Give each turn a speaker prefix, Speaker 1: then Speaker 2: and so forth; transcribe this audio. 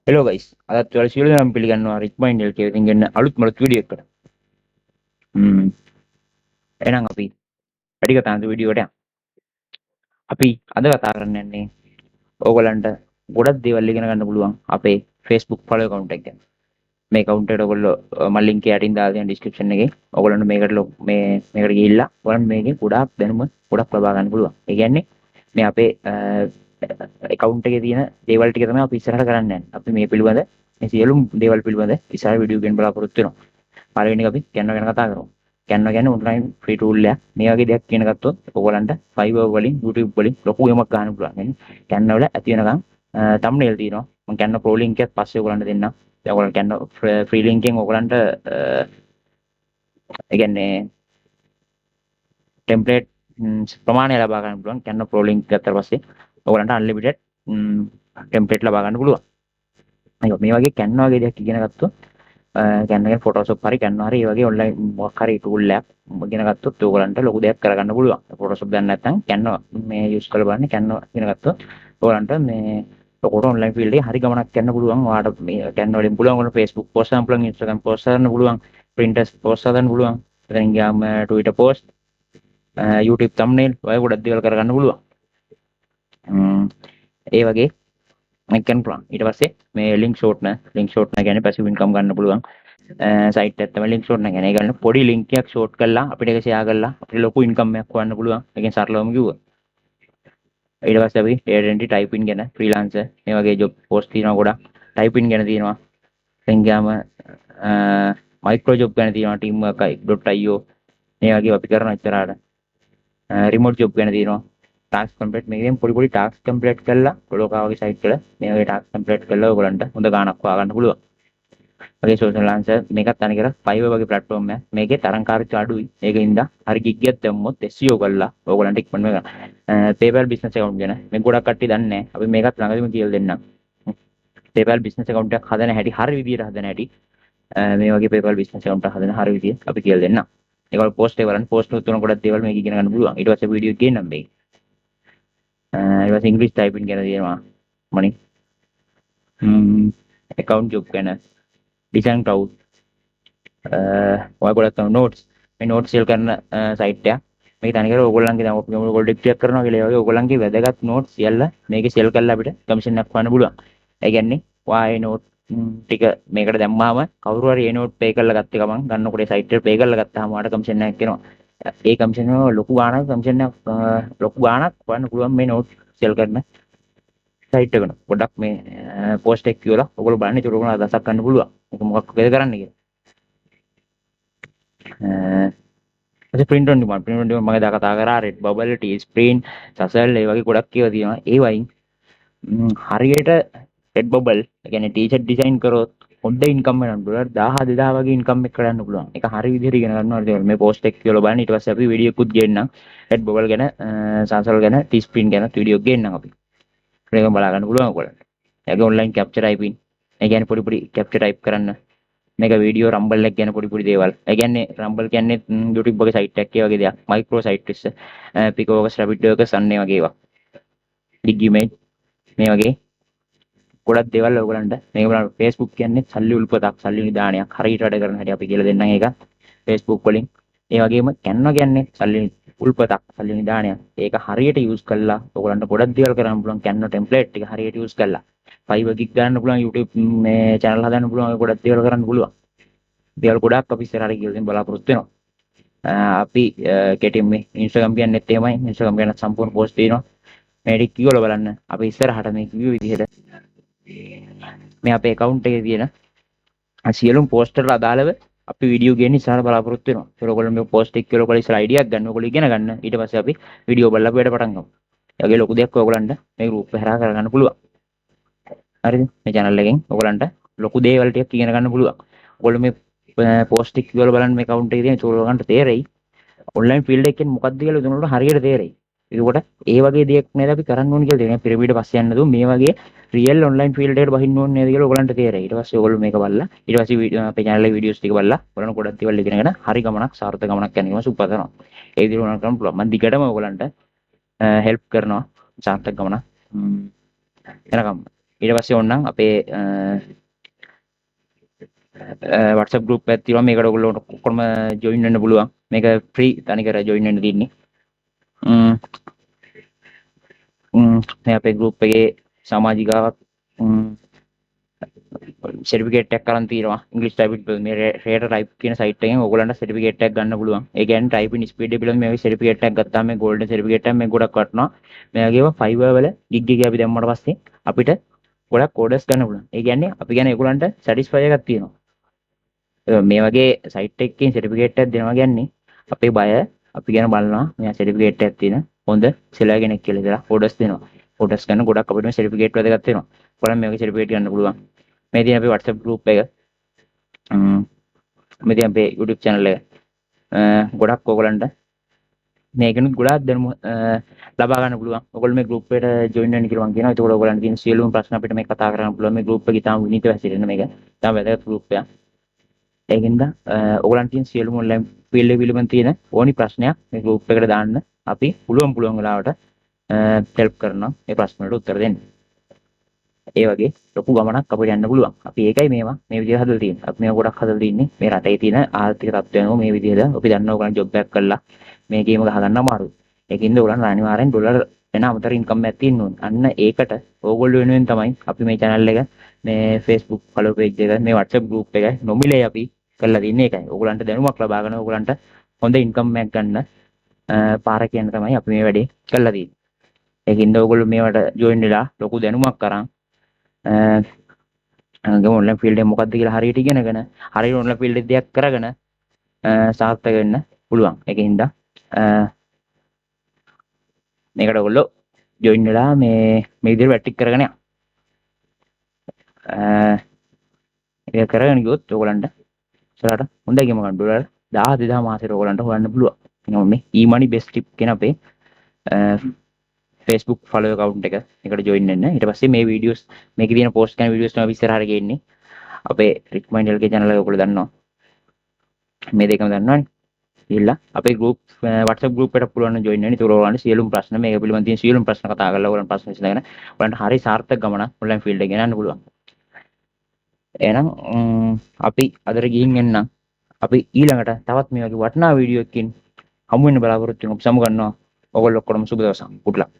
Speaker 1: Hello guys අදත් ඔයාලා සියලු දෙනාම පිළිගන්නවා රික්මයින්ඩ් එකේ ඉතින් ගෙන්න අලුත් මලුත් වීඩියෝ එකකට. හ්ම් එහෙනම් අපි වැඩි කතා නැතුව වීඩියෝ එකට යමු. අපි අද කතා කරන්න යන්නේ ඕගලන්ට ගොඩක් දේවල් ඉගෙන ගන්න පුළුවන් අපේ Facebook follow account එක ගැන. මේ account එකට ඔයගොල්ලෝ මම link එක යටින් දාලා තියෙන description එකේ ඔයගොල්ලන්ට මේකට ගිහිල්ලා ඔයගලන්ට මේකේ ගොඩාක් දැනුම ගොඩක් ලබා ගන්න පුළුවන්. ඒ කියන්නේ මේ අපේ account එකේ තියෙන දේවල් ටික තමයි අපි ඉස්සරහට කරන්න යන්නේ. අපි මේ පිළිබඳ මේ සියලුම දේවල් පිළිබඳ ඉස්සරහ වීඩියෝ ගෙන් බලාපොරොත්තු වෙනවා. පළවෙනි එක අපි Canva ගැන කතා කරමු. Canva කියන්නේ online free tool එකක්. මේ වගේ දෙයක් කියන ගත්තොත් ඔයගලන්ට Fiverr වලින් YouTube වලින් ලොකු යමක් ගන්න පුළුවන්. يعني Canva වල ඇති වෙනකන් thumbnail තියෙනවා. මම Canva pro link එකත් පස්සේ ඔයගලන්ට දෙන්නම්. දැන් ඔයගලන්ට Canva free link එකෙන් ඔයගලන්ට ඒ කියන්නේ template ප්‍රමාණය ලබා ගන්න පුළුවන්. Canva pro link ගත්තාට පස්සේ ඔයගලන්ට unlimited template ලබා ගන්න පුළුවන්. අයියෝ මේ වගේ Canva වගේ දෙයක් ඉගෙන ගත්තොත් Canva එකෙන් Photoshop හරි Canva හරි ඒ වගේ online මොකක් හරි tool එකක් ඉගෙන ගත්තොත් ඔයගලන්ට ලොකු දෙයක් කරගන්න පුළුවන්. Photoshop දන්නේ නැත්නම් Canva මේ use කරලා බලන්න Canva ඉගෙන ගත්තොත් ඔයගලන්ට මේ ලොකුට online field එකේ හරි ගමනක් යන්න පුළුවන්. ඔයාලට මේ Canva වලින් පුළුවන් ඔයාලට Facebook post කරන්න පුළුවන්, Instagram post කරන්න පුළුවන්, Pinterest post හදන්න පුළුවන්. එතනින් ගියාම Twitter post, YouTube thumbnail ඔය ගොඩක් දේවල් කරගන්න පුළුවන්. ඒ වගේ එකෙන් පුළුවන්. ඊට පස්සේ මේ link shortener කියන්නේ passive income ගන්න පුළුවන්. සයිට් එකක් තමයි link shortener කියන්නේ. ඒ කියන්නේ පොඩි link එකක් short කරලා අපිට ඒක share කරලා අපිට ලොකු income එකක් හොයන්න පුළුවන්. ඒකෙන් සරලවම කිව්වා. ඊට පස්සේ අපි identity typing ගැන freelancer මේ වගේ job post තියෙනවා ගොඩක්. typing ගැන තියෙනවා. දැන් ගියාම micro job ගැන තියෙනවා teamwork.io මේ වගේ අපි කරනවා ඉතරාට. remote job ගැන තියෙනවා. ටාස්ක් කම්ප්ලීට් මේකෙන් පොඩි ටාස්ක් කම්ප්ලීට් කරලා ලෝකාවගේ සයිට් වල මේ වගේ ටාස්ක් කම්ප්ලීට් කරලා ඔයගලන්ට හොඳ ගාණක් හොයාගන්න පුළුවන්. වගේ සෝෂල් ආන්සර් මේකත් අනිකර Fiverr වගේ ප්ලැට්ෆෝම් එකක්. මේකේ තරංකාරීත්වය අඩුයි. ඒකින්ද හරි ගිග් එකක් දැම්මොත් SEO කරලා ඔයගලන්ට ඉක්මනට ගන්න. PayPal business account ගැන මේ ගොඩක් කට්ටිය දන්නේ නැහැ. අපි මේකත් ළඟදිම කියලා දෙන්නම්. PayPal business account එකක් හදන හැටි හරි විදියට හදන හැටි මේ වගේ PayPal business account එකක් හදන හරි විදිය අපි කියලා දෙන්නම්. ඒකවල පෝස්ට් එක බලන්න පෝස්ට් තුන ගොඩක් දේවල් මේක ඉගෙන ගන්න පුළුවන්. ඊට පස්සේ වීඩියෝ එක ගේන්නම් මේක. ඊට පස්සේ ඉංග්‍රීසි ටයිපින් ගැන තියෙනවා මණි. account job ගැන design cloud ඔය ගොඩක් තමයි notes මේ notes sell කරන site එක. මේක තනිකර ඕගොල්ලන්ගේ දැන් ඔයගොල්ලෝ ඩික්ටේට් කරනවා කියලා ඒ වගේ ඕගොල්ලන්ගේ වැදගත් notes සියල්ල මේකේ sell කරලා අපිට commission එකක් ගන්න පුළුවන්. ඒ කියන්නේ ඔයා note ටික මේකට දැම්මාම කවුරු හරි ඒ note pay කරලා ගත්ත ගමන් ගන්නකොට ඒ site එකට pay කරලා ගත්තාම ඔයාලට commission එකක් එනවා. ඒ commission එක ලොකු ගාණක් commission එකක් ලොකු ගාණක් වන්න පුළුවන් මේ note sell කරන සයිට් එකන. පොඩ්ඩක් මේ post එක කියලා ඔයගොල්ලෝ බලන්න ඒක උගල අදහසක් ගන්න පුළුවන්. ඒක මොකක් වගේද කරන්න කියලා. ඒ print on demand මම දා කතා කරා red bubble T-screen සසල් ඒ වගේ ගොඩක් ඒවා තියෙනවා. ඒ වයින් හරියට red bubble ඒ කියන්නේ t-shirt design කරොත් හොඳ income එකක් ඩොලර් 1000 2000 වගේ income එකක් කරන්න පුළුවන්. ඒක හරි විදිහට ඉගෙන ගන්නවා. මේ post එක කියලා බලන්න ඊට පස්සේ අපි වීඩියෝ එකකුත් ගේන්නම්. red bubble ගැන සසල් ගැන T-screen ගැන වීඩියෝ එකක් ගේන්නම් අපි. ඒක බලා ගන්න පුළුවන් ඔයගොල්ලන්ට. ඒකේ online capture typing. ඒ කියන්නේ පොඩි capture type කරන්න. මේක වීඩියෝ Rumble එක ගැන පොඩි දේවල්. ඒ කියන්නේ Rumble කියන්නේ YouTube වගේ site එකක් ඒ වගේ දෙයක්. micro site ඉස්ස. Picos Rabbitworks අන්න ඒ වගේ ඒවා. Big image මේ වගේ ගොඩක් දේවල් ඔයගොල්ලන්ට මේක බලන්න Facebook කියන්නේ සල්ලි උල්පතක් සල්ලි නිදානයක්. හරියට වැඩ කරන හැටි අපි කියලා දෙන්නම් ඒක. Facebook වලින්. ඒ වගේම Canva කියන්නේ සල්ලි උල්පතක් සල්ලි නිදානයක්. ඒක හරියට use කළා ඔයගොල්ලන්ට ගොඩක් දේවල් කරන්න පුළුවන් Canva template ටික හරියට use කළා. Fiverr gig ගන්න පුළුවන් YouTube මේ channel හදන්න පුළුවන් ඔය ගොඩක් දේවල් කරන්න පුළුවන්. දේවල් ගොඩක් අපි ඉස්සරහට ගිහින් බලාපොරොත්තු වෙනවා. අපි කෙටින් මේ Instagram කියන්නේත් එහෙමයි. Instagram ගැන සම්පූර්ණ post තියෙනවා. මේ ටික කියවලා බලන්න. අපි ඉස්සරහට මේ කිව්ව විදිහට මේ අපේ account එකේ තියෙන සියලුම post වලට අදාළව අපි වීඩියෝ ගේන්න ඉස්සරහට බලාපොරොත්තු වෙනවා. ඒක ඔයගොල්ලෝ මේ post එක කියලා ඔයගොල්ලෝ ඉස්සර idea එකක් ගන්න. ඔයගොල්ලෝ ඉගෙන ගන්න. ඊට පස්සේ අපි වීඩියෝ බලලා අපි වැඩ පටන් ගමු. ඒ වගේ ලොකු දෙයක් ඔයගොල්ලන්ට මේ group එක හරහා කරගන්න පුළුවන්. හරිද? මේ channel එකෙන් ඔයගොල්ලන්ට ලොකු දේවල් ටිකක් ඉගෙන ගන්න පුළුවන්. ඔයගොල්ලෝ මේ post එක කියලා බලන්න මේ account එකේ තියෙන ඒක ඔයගොල්ලන්ට තේරෙයි. online field එකෙන් මොකක්ද කියලා උදේනට හරියට තේරෙයි. ඒකකොට ඒ වගේ දෙයක් නේද අපි කරන්න ඕනේ කියලා තියෙනවා. පිරමීඩ පස්සේ යන්න දුම් මේ වගේ රියල් online field එකට බහින්න ඕනේ නේද කියලා ඔයගොල්ලන්ට තේරෙයි. ඊට පස්සේ ඔයගොල්ලෝ මේක බලලා ඊට පස්සේ අපේ channel එකේ videos ටික බලලා ඔයගොල්ලෝ ගොඩක් දේවල් ඉගෙනගෙන හරි ගමනක් සාර්ථක ගමනක් යන එක මම සුප්ප කරනවා. ඒ විදිහට උනන කරන්න පුළුවන්. මම දිගටම ඔයගොල්ලන්ට help කරනවා සාර්ථක ගමනක්. එනකම් ඊට පස්සේ ඕනනම් අපේ WhatsApp group එකක් තියෙනවා. මේකට ඔයගොල්ලෝ ඔක්කොම join වෙන්න පුළුවන්. මේක free තනිකර join වෙන්න තියෙන්නේ. ම්ම් මේ අපේ group එකේ සමාජිකාවක් සර්ටිෆිකේට් එකක් අරන් තියෙනවා. ඉංග්‍රීසි ටයිපින් මේ රේට ටයිප් කියන සයිට් එකෙන් ඔයගොල්ලන්ට සර්ටිෆිකේට් එකක් ගන්න පුළුවන්. ඒ කියන්නේ ටයිපින් ස්පීඩ් එක පිළිබඳ මේ වගේ සර්ටිෆිකේට් එකක් ගත්තාම මේ ගෝල්ඩන් සර්ටිෆිකේට් එකක් මේ ගොඩක් වටිනවා. මේ වගේම Fiverr වල gig එක අපි දැම්මට පස්සේ අපිට ගොඩක් orders ගන්න පුළුවන්. ඒ කියන්නේ අපි කියන්නේ ඒගොල්ලන්ට satisfy එකක් තියෙනවා. මේ වගේ සයිට් එකකින් සර්ටිෆිකේට් එකක් දෙනවා කියන්නේ අපේ බය අපි ගැන බලනවා. මෙයා සර්ටිෆිකේට් එකක් තියෙන හොඳ සෙලර් කෙනෙක් කියලා ඉතලා orders දෙනවා. orders ගන්න ගොඩක් අපිට මේ සර්ටිෆිකේට් වැදගත් වෙනවා. ඔයාලා මේ වගේ සර්ටිෆිකේට් ගන්න පුළුවන්. මේ තියෙන අපේ WhatsApp group එක. මේ තියෙන අපේ YouTube channel එක. ගොඩක් ඕගලන්ට මේකෙනුත් ගොඩාක් දැනුම ලබා ගන්න පුළුවන්. ඔයගොල්ලෝ මේ group එකට join වෙන්න කියලා මම කියනවා. ඒකෝල ඔයගලන්ට තියෙන සියලුම ප්‍රශ්න අපිට මේ කතා කරන්න පුළුවන්. මේ group එකේ තාම විනීත හැසිරෙන්න මේක. තාම වැදගත් group එකක්. ඒකින්ද ඔයගලන්ට තියෙන සියලුම online field එක පිළිබඳ තියෙන ඕනි ප්‍රශ්නයක් මේ group එකට දාන්න. අපි පුළුවන් වෙලාවට help කරනවා මේ ප්‍රශ්න වලට උත්තර දෙන්න. ඒ වගේ ලොකු ගමනක් අපිට යන්න පුළුවන්. අපි ඒකයි මේවා මේ විදිහට හදලා තියෙන්නේ. අපි මේවා ගොඩක් හදලා තින්නේ මේ රටේ තියෙන ආර්ථික තත්ත්වයන් මේ විදිහට අපි දන්නවා ඔයගලන් ජොබ් එකක් කරලා මේ ගේම ගහගන්න අමාරුයි. ඒකින්ද ඔයගලන් අනිවාර්යෙන් ඩොලර් වෙන අමතර ඉන්කම් එකක් තියෙන්න ඕනේ. අන්න ඒකට ඕගොල්ලෝ වෙනුවෙන් තමයි අපි මේ channel එක මේ Facebook follow page එක මේ WhatsApp group එක නොමිලේ අපි කරලා තින්නේ ඒකයි. ඕගලන්ට දැනුමක් ලබාගෙන ඕගලන්ට හොඳ ඉන්කම් එකක් ගන්න පාර කියන තමයි අපි මේ වැඩේ කරලා තියෙන්නේ. ඒකින්ද ඔයගොල්ලෝ මේවට join වෙලා ලොකු දැනුමක් අරන් ඔන්ලයින් ෆීල්ඩ් එක මොකක්ද කියලා හරියට ඉගෙනගෙන හරියට ඔන්ලයින් ෆීල්ඩ් එක දෙයක් කරගෙන සාර්ථක වෙන්න පුළුවන්. ඒකින්ද මේකට ඔයගොල්ලෝ ජොයින් වෙලා මේ විදිහට වැටික් කරගෙන යන්න. ඒක කරගෙන ගියොත් ඔයගොල්ලන්ට ඉස්සරහට හොඳයි ගේම ගන්න ඩොලර් 1000 2000 මාසෙට ඔයගොල්ලන්ට හොයන්න පුළුවන්. මේ e-money best tip කියන අපේ Facebook follow account එක එකට join වෙන්න. ඊට පස්සේ මේ videos මේකේ තියෙන post කරන videos තමයි ඉස්සරහට ගේන්නේ. අපේ recommend LK channel එක ඔයගොල්ලෝ දන්නවා. මේ දෙකම දන්නවනේ. ගිහිල්ලා අපේ group WhatsApp group එකට පුළුවන් join වෙන්න. ඒක ඔයගොල්ලන්ට සියලුම ප්‍රශ්න මේක පිළිබඳ තියෙන සියලුම ප්‍රශ්න කතා කරලා ඔයගොල්ලන් ප්‍රශ්න විසඳගෙන ඔයගොල්ලන්ට හරි සාර්ථක ගමනක් online field එකේ ගෙනන්න පුළුවන්. එහෙනම් අපි අදට ගිහින් එන්නම්. අපි ඊළඟට තවත් මේ වගේ වටිනා වීඩියෝ එකකින් හමු වෙන්න බලාපොරොත්තු වෙනවා. අපි සමු ගන්නවා. ඔයගොල්ලෝ ඔක්කොම සුබ දවසක්. good luck.